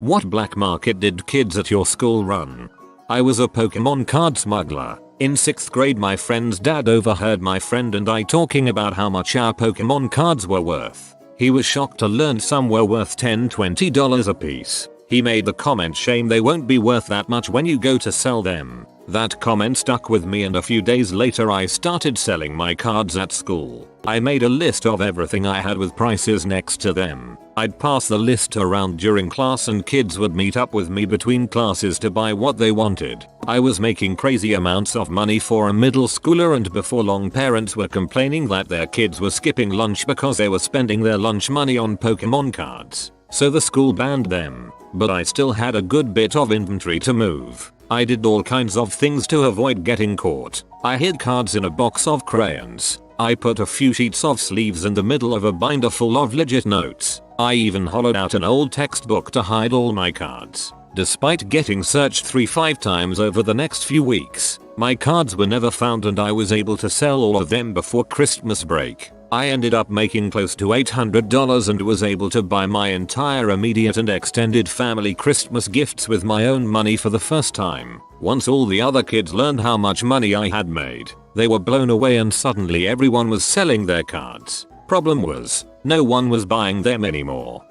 What black market did kids at your school run? I was a Pokemon card smuggler. In 6th grade my friend's dad overheard my friend and I talking about how much our Pokemon cards were worth. He was shocked to learn some were worth $10-20 a piece. He made the comment, shame they won't be worth that much when you go to sell them. That comment stuck with me and a few days later I started selling my cards at school. I made a list of everything I had with prices next to them. I'd pass the list around during class and kids would meet up with me between classes to buy what they wanted. I was making crazy amounts of money for a middle schooler, and before long parents were complaining that their kids were skipping lunch because they were spending their lunch money on Pokemon cards. So the school banned them, but I still had a good bit of inventory to move. I did all kinds of things to avoid getting caught. I hid cards in a box of crayons. I put a few sheets of sleeves in the middle of a binder full of legit notes. I even hollowed out an old textbook to hide all my cards. Despite getting searched 3-5 times over the next few weeks, my cards were never found and I was able to sell all of them before Christmas break. I ended up making close to $800 and was able to buy my entire immediate and extended family Christmas gifts with my own money for the first time. Once all the other kids learned how much money I had made, they were blown away and suddenly everyone was selling their cards. Problem was, no one was buying them anymore.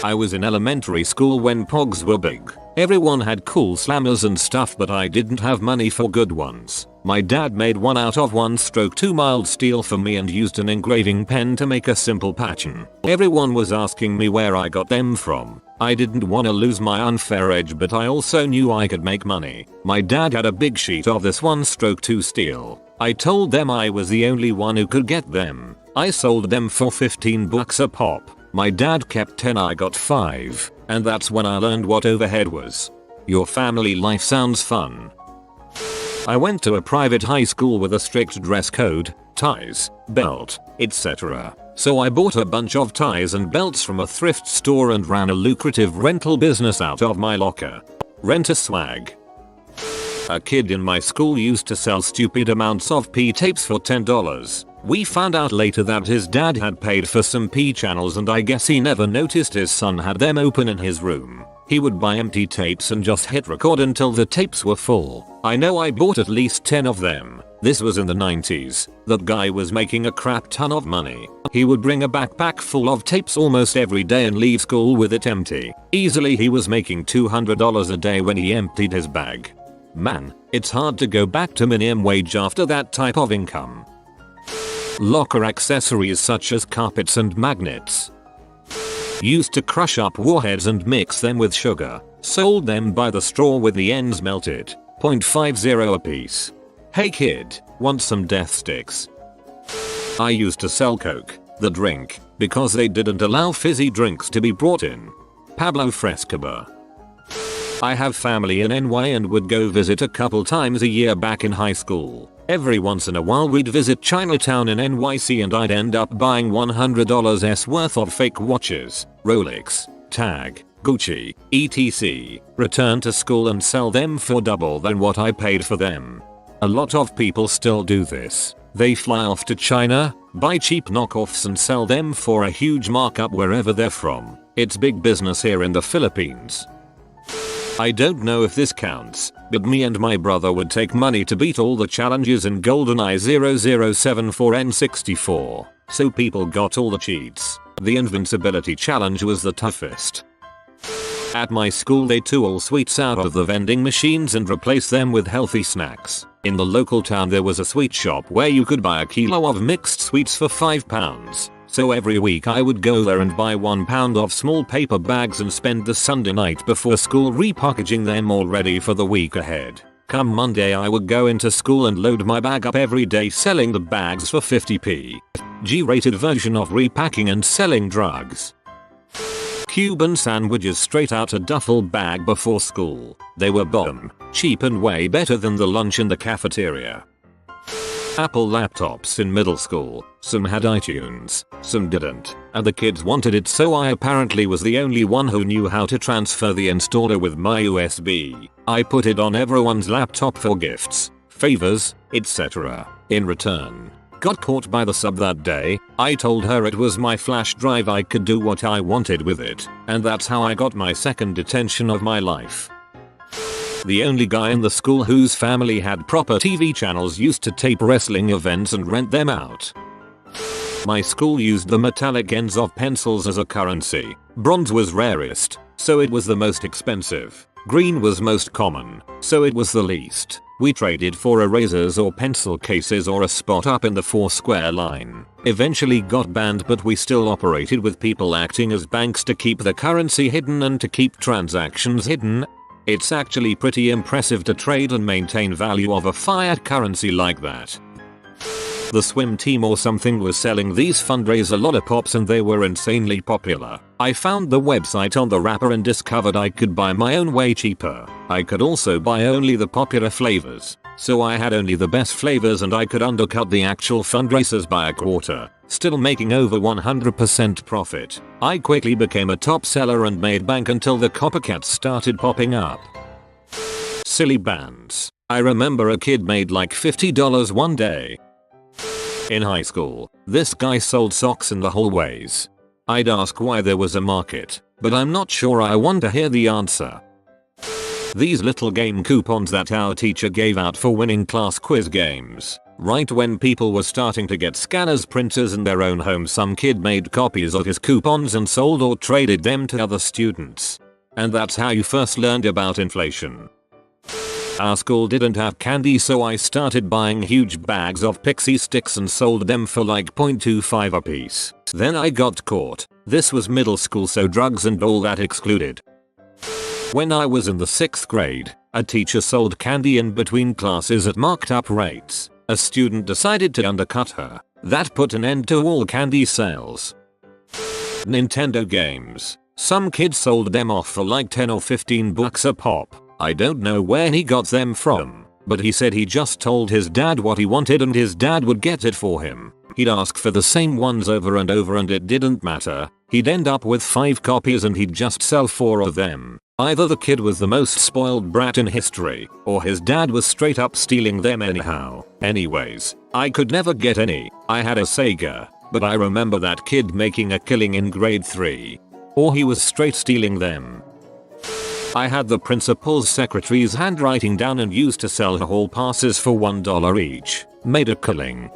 I was in elementary school when Pogs were big. Everyone had cool slammers and stuff, but I didn't have money for good ones. My dad made one out of 1/2 mild steel for me and used an engraving pen to make a simple pattern. Everyone was asking me where I got them from. I didn't want to lose my unfair edge, but I also knew I could make money. My dad had a big sheet of this 1/2 steel. I told them I was the only one who could get them. I sold them for $15 a pop. My dad kept 10, I got 5, and that's when I learned what overhead was. Your family life sounds fun. I went to a private high school with a strict dress code, ties, belt, etc. So I bought a bunch of ties and belts from a thrift store and ran a lucrative rental business out of my locker. Rent a swag. A kid in my school used to sell stupid amounts of P tapes for $10. We found out later that his dad had paid for some P channels and I guess he never noticed his son had them open in his room. He would buy empty tapes and just hit record until the tapes were full. I know I bought at least 10 of them. This was in the 90s. That guy was making a crap ton of money. He would bring a backpack full of tapes almost every day and leave school with it empty. Easily he was making $200 a day when he emptied his bag. Man, it's hard to go back to minimum wage after that type of income. Locker accessories such as carpets and magnets. Used to crush up warheads and mix them with sugar. Sold them by the straw with the ends melted. $0.50 a piece. Hey kid, want some death sticks? I used to sell Coke, the drink, because they didn't allow fizzy drinks to be brought in. Pablo Frescobar. I have family in NY and would go visit a couple times a year back in high school. Every once in a while we'd visit Chinatown in NYC and I'd end up buying $100's worth of fake watches, Rolex, Tag, Gucci, etc. Return to school and sell them for double than what I paid for them. A lot of people still do this. They fly off to China, buy cheap knockoffs and sell them for a huge markup wherever they're from. It's big business here in the Philippines. I don't know if this counts, but me and my brother would take money to beat all the challenges in GoldenEye 0074 N64. So people got all the cheats. The invincibility challenge was the toughest. At my school they took all sweets out of the vending machines and replaced them with healthy snacks. In the local town there was a sweet shop where you could buy a kilo of mixed sweets for £5. So every week I would go there and buy 1 pound of small paper bags and spend the Sunday night before school repackaging them all ready for the week ahead. Come Monday I would go into school and load my bag up every day selling the bags for 50p. G-rated version of repacking and selling drugs. Cuban sandwiches straight out a duffel bag before school. They were bomb, cheap and way better than the lunch in the cafeteria. Apple laptops in middle school. Some had iTunes, some didn't, and the kids wanted it, so I apparently was the only one who knew how to transfer the installer with my USB. I put it on everyone's laptop for gifts, favors, etc. In return, got caught by the sub that day. I told her it was my flash drive, I could do what I wanted with it, and that's how I got my second detention of my life. The only guy in the school whose family had proper TV channels used to tape wrestling events and rent them out. My school used the metallic ends of pencils as a currency. Bronze was rarest, so it was the most expensive. Green was most common, so it was the least. We traded for erasers or pencil cases or a spot up in the 4-square line. Eventually got banned, but we still operated with people acting as banks to keep the currency hidden and to keep transactions hidden. It's actually pretty impressive to trade and maintain value of a fiat currency like that. The swim team or something was selling these fundraiser lollipops and they were insanely popular. I found the website on the wrapper and discovered I could buy my own way cheaper. I could also buy only the popular flavors, so I had only the best flavors and I could undercut the actual fundraisers by a quarter, still making over 100% profit. I quickly became a top seller and made bank until the copycats started popping up. Silly bands. I remember a kid made like $50 one day. In high school, this guy sold socks in the hallways. I'd ask why there was a market, but I'm not sure I want to hear the answer. These little game coupons that our teacher gave out for winning class quiz games. Right when people were starting to get scanners, printers in their own home, some kid made copies of his coupons and sold or traded them to other students. And that's how you first learned about inflation. Our school didn't have candy, so I started buying huge bags of pixie sticks and sold them for like 0.25 a piece. Then I got caught. This was middle school, so drugs and all that excluded. When I was in the 6th grade, a teacher sold candy in between classes at marked up rates. A student decided to undercut her. That put an end to all candy sales. Nintendo games. Some kids sold them off for like 10 or 15 bucks a pop. I don't know where he got them from, but he said he just told his dad what he wanted and his dad would get it for him. He'd ask for the same ones over and over and it didn't matter. He'd end up with 5 copies and he'd just sell 4 of them. Either the kid was the most spoiled brat in history, or his dad was straight up stealing them anyhow. Anyways, I could never get any. I had a Sega, but I remember that kid making a killing in grade 3. Or he was straight stealing them. I had the principal's secretary's handwriting down and used to sell hall passes for $1 each. Made a killing.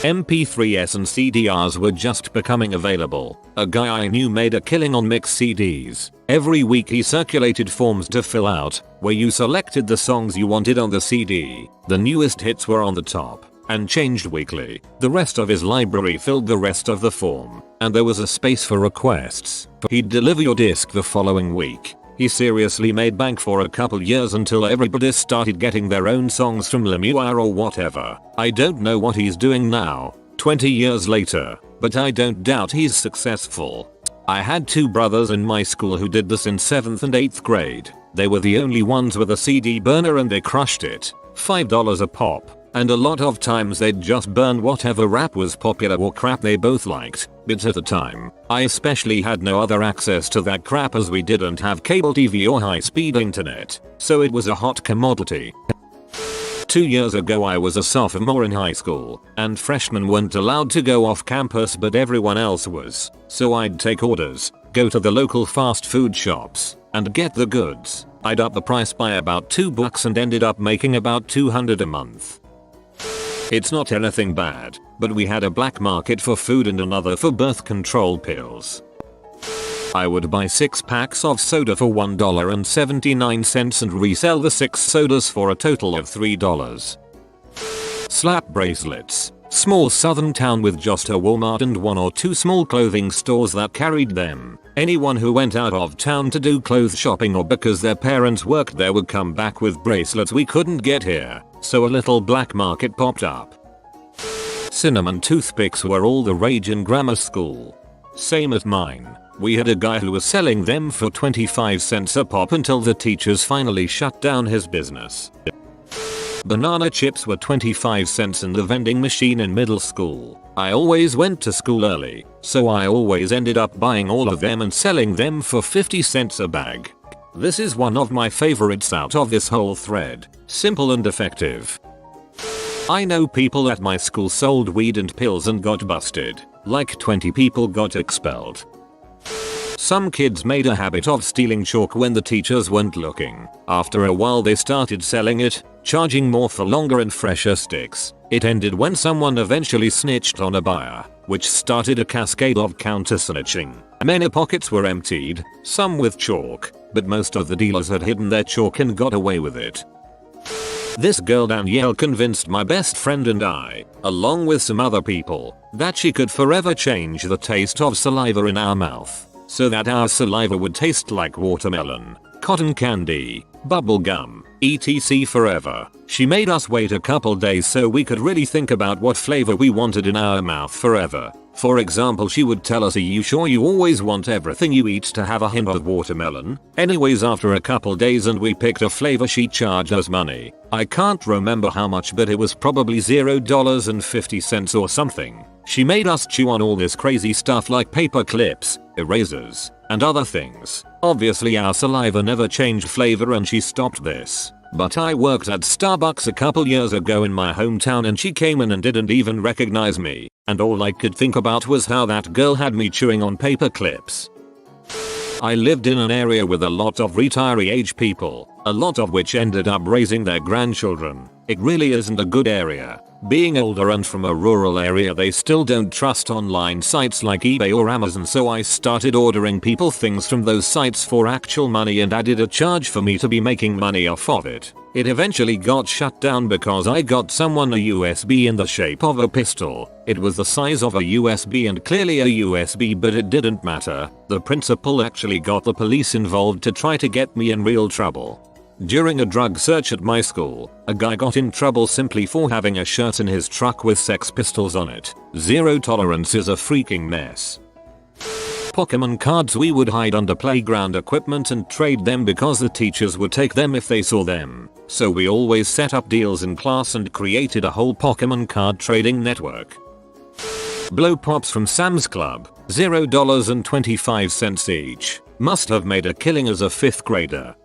MP3s and CDRs were just becoming available. A guy I knew made a killing on mixed CDs. Every week he circulated forms to fill out, where you selected the songs you wanted on the CD. The newest hits were on the top, and changed weekly. The rest of his library filled the rest of the form, and there was a space for requests. He'd deliver your disc the following week. He seriously made bank for a couple years until everybody started getting their own songs from Lemuel or whatever. I don't know what he's doing now, 20 years later, but I don't doubt he's successful. I had 2 brothers in my school who did this in 7th and 8th grade. They were the only ones with a CD burner and they crushed it. $5 a pop. And a lot of times they'd just burn whatever rap was popular or crap they both liked. But at the time, I especially had no other access to that crap as we didn't have cable TV or high-speed internet. So it was a hot commodity. 2 years ago I was a sophomore in high school, and freshmen weren't allowed to go off campus but everyone else was. So I'd take orders, go to the local fast food shops, and get the goods. I'd up the price by about $2 and ended up making about $200 a month. It's not anything bad, but we had a black market for food and another for birth control pills. I would buy 6 packs of soda for $1.79 and resell the 6 sodas for a total of $3. Slap bracelets. Small southern town with just a Walmart and 1 or 2 small clothing stores that carried them. Anyone who went out of town to do clothes shopping or because their parents worked there would come back with bracelets we couldn't get here. So a little black market popped up. Cinnamon toothpicks were all the rage in grammar school. Same as mine. We had a guy who was selling them for 25 cents a pop until the teachers finally shut down his business. Banana chips were 25 cents in the vending machine in middle school. I always went to school early, so I always ended up buying all of them and selling them for 50 cents a bag. This is one of my favorites out of this whole thread. Simple and effective. I know people at my school sold weed and pills and got busted. Like 20 people got expelled. Some kids made a habit of stealing chalk when the teachers weren't looking. After a while they started selling it, charging more for longer and fresher sticks. It ended when someone eventually snitched on a buyer, which started a cascade of counter-snitching. Many pockets were emptied, some with chalk, but most of the dealers had hidden their chalk and got away with it. This girl Danielle convinced my best friend and I, along with some other people, that she could forever change the taste of saliva in our mouth, so that our saliva would taste like watermelon, cotton candy, bubble gum, etc. forever. She made us wait a couple days so we could really think about what flavor we wanted in our mouth forever. For example, she would tell us, "Are you sure you always want everything you eat to have a hint of watermelon?" Anyways, after a couple days and we picked a flavor, she charged us money. I can't remember how much, but it was probably $0.50 or something. She made us chew on all this crazy stuff like paper clips, erasers, and other things. Obviously our saliva never changed flavor and she stopped this. But I worked at Starbucks a couple years ago in my hometown and she came in and didn't even recognize me, and all I could think about was how that girl had me chewing on paper clips. I lived in an area with a lot of retiree age people, a lot of which ended up raising their grandchildren. It really isn't a good area. Being older and from a rural area, they still don't trust online sites like eBay or Amazon, so I started ordering people things from those sites for actual money and added a charge for me to be making money off of it. It eventually got shut down because I got someone a USB in the shape of a pistol. It was the size of a USB and clearly a USB, but it didn't matter. The principal actually got the police involved to try to get me in real trouble. During a drug search at my school, a guy got in trouble simply for having a shirt in his truck with Sex Pistols on it. Zero tolerance is a freaking mess. Pokemon cards, we would hide under playground equipment and trade them because the teachers would take them if they saw them. So we always set up deals in class and created a whole Pokemon card trading network. Blow pops from Sam's Club, $0.25 each. Must have made a killing as a 5th grader.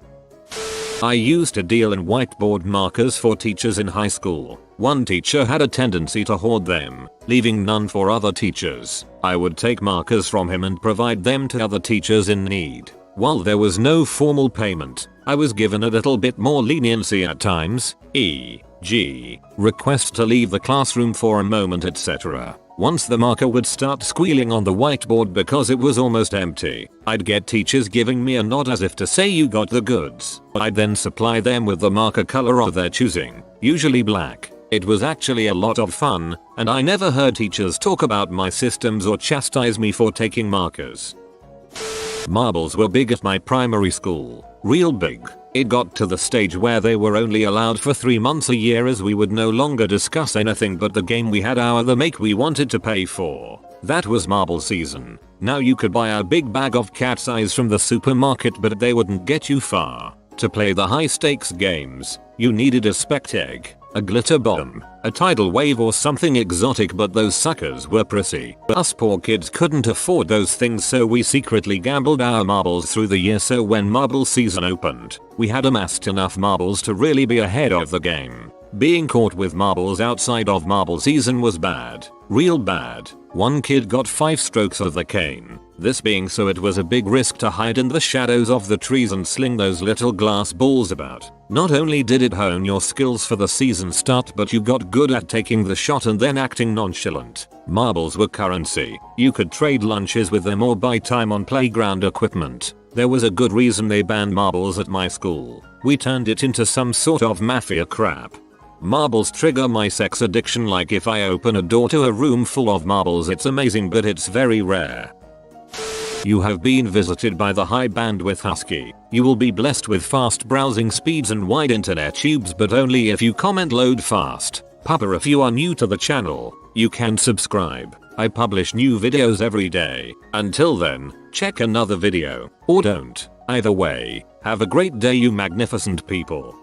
I used to deal in whiteboard markers for teachers in high school. One teacher had a tendency to hoard them, leaving none for other teachers. I would take markers from him and provide them to other teachers in need. While there was no formal payment, I was given a little bit more leniency at times, e.g., request to leave the classroom for a moment, etc. Once the marker would start squealing on the whiteboard because it was almost empty, I'd get teachers giving me a nod as if to say, "You got the goods." I'd then supply them with the marker color of their choosing, usually black. It was actually a lot of fun, and I never heard teachers talk about my systems or chastise me for taking markers. Marbles were big at my primary school. Real big. It got to the stage where they were only allowed for 3 months a year, as we would no longer discuss anything but the game we had or the make we wanted to pay for. That was marble season. Now you could buy a big bag of cat's eyes from the supermarket, but they wouldn't get you far. To play the high stakes games, you needed a spect egg, a glitter bomb, a tidal wave or something exotic, but those suckers were pricey. Us poor kids couldn't afford those things, so we secretly gambled our marbles through the year, so when marble season opened, we had amassed enough marbles to really be ahead of the game. Being caught with marbles outside of marble season was bad. Real bad. One kid got 5 strokes of the cane. This being so, it was a big risk to hide in the shadows of the trees and sling those little glass balls about. Not only did it hone your skills for the season start, but you got good at taking the shot and then acting nonchalant. Marbles were currency. You could trade lunches with them or buy time on playground equipment. There was a good reason they banned marbles at my school. We turned it into some sort of mafia crap. Marbles trigger my sex addiction. Like if I open a door to a room full of marbles, it's amazing, but it's very rare. You have been visited by the high bandwidth husky. You will be blessed with fast browsing speeds and wide internet tubes, but only if you comment load fast. Papa, if you are new to the channel, you can subscribe. I publish new videos every day. Until then, check another video, or don't. Either way, have a great day, you magnificent people.